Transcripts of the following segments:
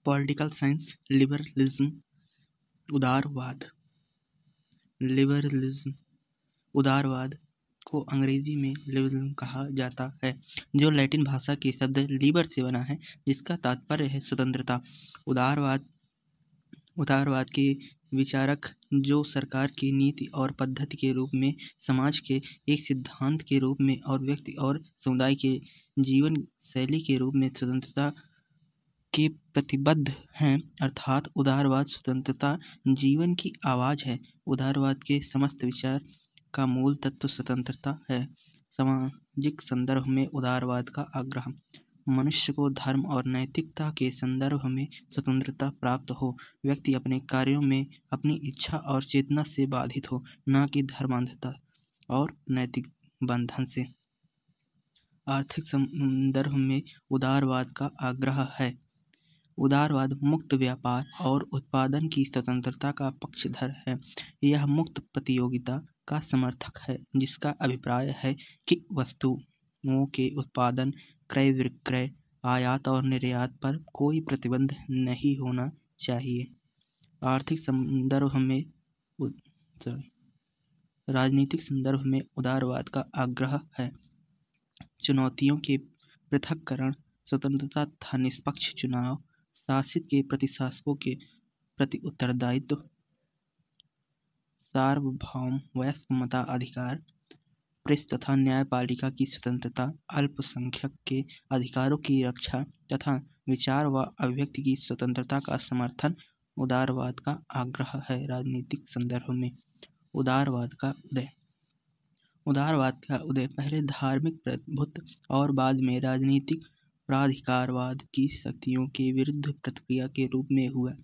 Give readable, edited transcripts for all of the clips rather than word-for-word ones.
Political science. Liberalism, उदारवाद। Liberalism, उदारवाद को अंग्रेजी में लिबरलिज्म कहा जाता है, जो लैटिन भाषा के शब्द लिबर से बना है, जिसका तात्पर्य है स्वतंत्रता। उदारवाद के विचारक, जो सरकार की नीति और पद्धति के रूप में, समाज के एक सिद्धांत के रूप में और व्यक्ति और समुदाय के जीवन शैली के रूप में स्वतंत्रता के प्रतिबद्ध हैं, अर्थात उदारवाद स्वतंत्रता जीवन की आवाज़ है। उदारवाद के समस्त विचार का मूल तत्व स्वतंत्रता है। सामाजिक संदर्भ में उदारवाद का आग्रह, मनुष्य को धर्म और नैतिकता के संदर्भ में स्वतंत्रता प्राप्त हो, व्यक्ति अपने कार्यों में अपनी इच्छा और चेतना से बाधित हो, न कि धर्मांधता और नैतिक बंधन से। आर्थिक संदर्भ में उदारवाद का आग्रह है। उदारवाद मुक्त व्यापार और उत्पादन की स्वतंत्रता का पक्षधर है। यह मुक्त प्रतियोगिता का समर्थक है, जिसका अभिप्राय है कि वस्तुओं के उत्पादन, क्रय विक्रय, आयात और निर्यात पर कोई प्रतिबंध नहीं होना चाहिए। आर्थिक संदर्भ में राजनीतिक संदर्भ में उदारवाद का आग्रह है। चुनौतियों के पृथक्करण, स्वतंत्रता तथा निष्पक्ष चुनाव, शासित के प्रशासकों के प्रति उत्तरदायित्व, सार्वभौम वयस्क मताधिकार, प्रेस तथा न्यायपालिका की स्वतंत्रता, अल्पसंख्यक के अधिकारों की रक्षा तथा विचार व अभिव्यक्ति की स्वतंत्रता का समर्थन उदारवाद का आग्रह है। राजनीतिक संदर्भ में उदारवाद का उदय। उदारवाद का उदय पहले धार्मिक प्रभुत्व और बाद में राजनीतिक प्राधिकारवाद की शक्तियों के विरुद्ध प्रतिक्रिया के रूप में हुआ,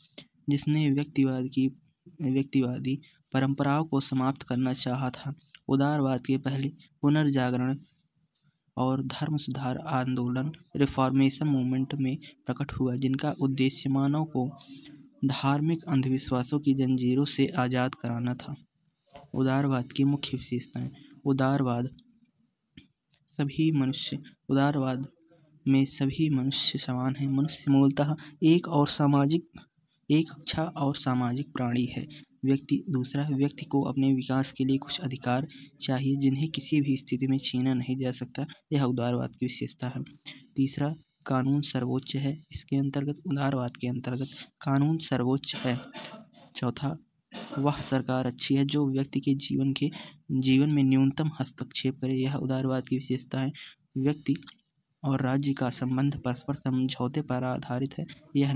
जिसने व्यक्तिवादी परंपराओं को समाप्त करना चाहा था। उदारवाद के पहले पुनर्जागरण और धर्म सुधार आंदोलन रिफॉर्मेशन मूवमेंट में प्रकट हुआ, जिनका उद्देश्य मानव को धार्मिक अंधविश्वासों की जंजीरों से आज़ाद कराना था। उदारवाद की मुख्य विशेषताएं। उदारवाद में सभी मनुष्य समान हैं। मनुष्य मूलतः एक इच्छा और सामाजिक प्राणी है। व्यक्ति को अपने विकास के लिए कुछ अधिकार चाहिए, जिन्हें किसी भी स्थिति में छीना नहीं जा सकता। यह उदारवाद की विशेषता है। तीसरा, कानून सर्वोच्च है। इसके अंतर्गत उदारवाद के अंतर्गत कानून सर्वोच्च है। चौथा, वह सरकार अच्छी है जो व्यक्ति के जीवन में न्यूनतम हस्तक्षेप करे। यह उदारवाद की विशेषता है। व्यक्ति और राज्य का संबंध परस्पर समझौते पर आधारित है। यह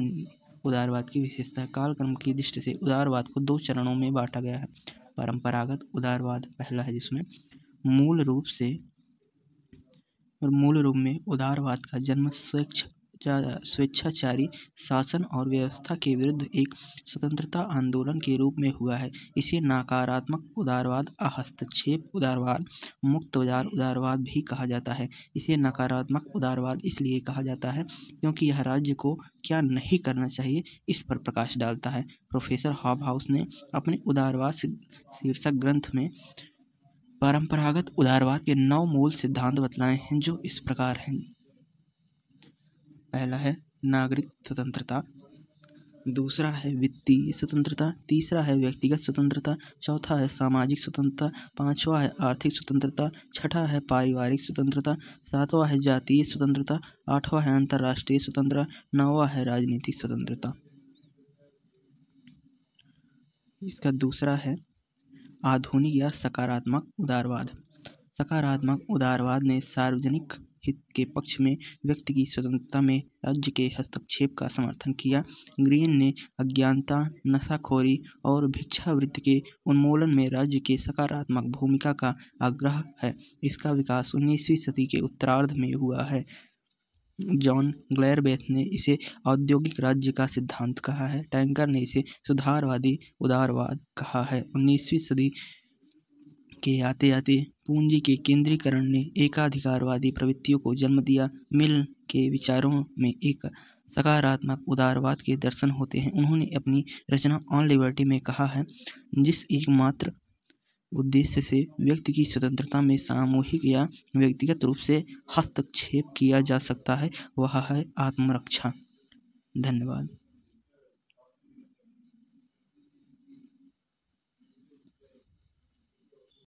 उदारवाद की विशेषता है। कालक्रम की दृष्टि से उदारवाद को 2 चरणों में बांटा गया है। परंपरागत उदारवाद पहला है, जिसमें मूल रूप में उदारवाद का जन्म स्वेच्छाचारी शासन और व्यवस्था के विरुद्ध एक स्वतंत्रता आंदोलन के रूप में हुआ है। इसे नकारात्मक उदारवाद, हस्तक्षेप उदारवाद, मुक्त बाजार उदारवाद भी कहा जाता है। इसे नकारात्मक उदारवाद इसलिए कहा जाता है क्योंकि यह राज्य को क्या नहीं करना चाहिए इस पर प्रकाश डालता है। प्रोफेसर हॉबहाउस ने अपने उदारवाद शीर्षक ग्रंथ में परंपरागत उदारवाद के 9 मूल सिद्धांत बतलाए हैं, जो इस प्रकार हैं। पहला है नागरिक स्वतंत्रता, दूसरा है वित्तीय स्वतंत्रता, तीसरा है व्यक्तिगत स्वतंत्रता, चौथा है सामाजिक स्वतंत्रता, पांचवा है आर्थिक स्वतंत्रता, छठा है पारिवारिक स्वतंत्रता, सातवां है जातीय स्वतंत्रता, आठवां है अंतर्राष्ट्रीय स्वतंत्रता, नौवां है राजनीतिक स्वतंत्रता। इसका दूसरा है आधुनिक या सकारात्मक उदारवाद। सकारात्मक उदारवाद ने सार्वजनिक हित के पक्ष में व्यक्ति की स्वतंत्रता में राज्य के हस्तक्षेप का समर्थन किया। ग्रीन ने अज्ञानता, नशाखोरी और भिक्षावृत्ति के उन्मूलन में राज्य के सकारात्मक भूमिका का आग्रह है। इसका विकास 19वीं सदी के उत्तरार्ध में हुआ है। जॉन ग्लेरबेथ ने इसे औद्योगिक राज्य का सिद्धांत कहा है। टैंकर ने इसे सुधारवादी उदारवाद कहा है। 19वीं सदी के आते आते पूंजी के केंद्रीकरण ने एकाधिकारवादी प्रवृत्तियों को जन्म दिया। मिल के विचारों में एक सकारात्मक उदारवाद के दर्शन होते हैं। उन्होंने अपनी रचना ऑन लिबर्टी में कहा है, जिस एकमात्र उद्देश्य से व्यक्ति की स्वतंत्रता में सामूहिक या व्यक्तिगत रूप से हस्तक्षेप किया जा सकता है, वह है आत्मरक्षा। धन्यवाद।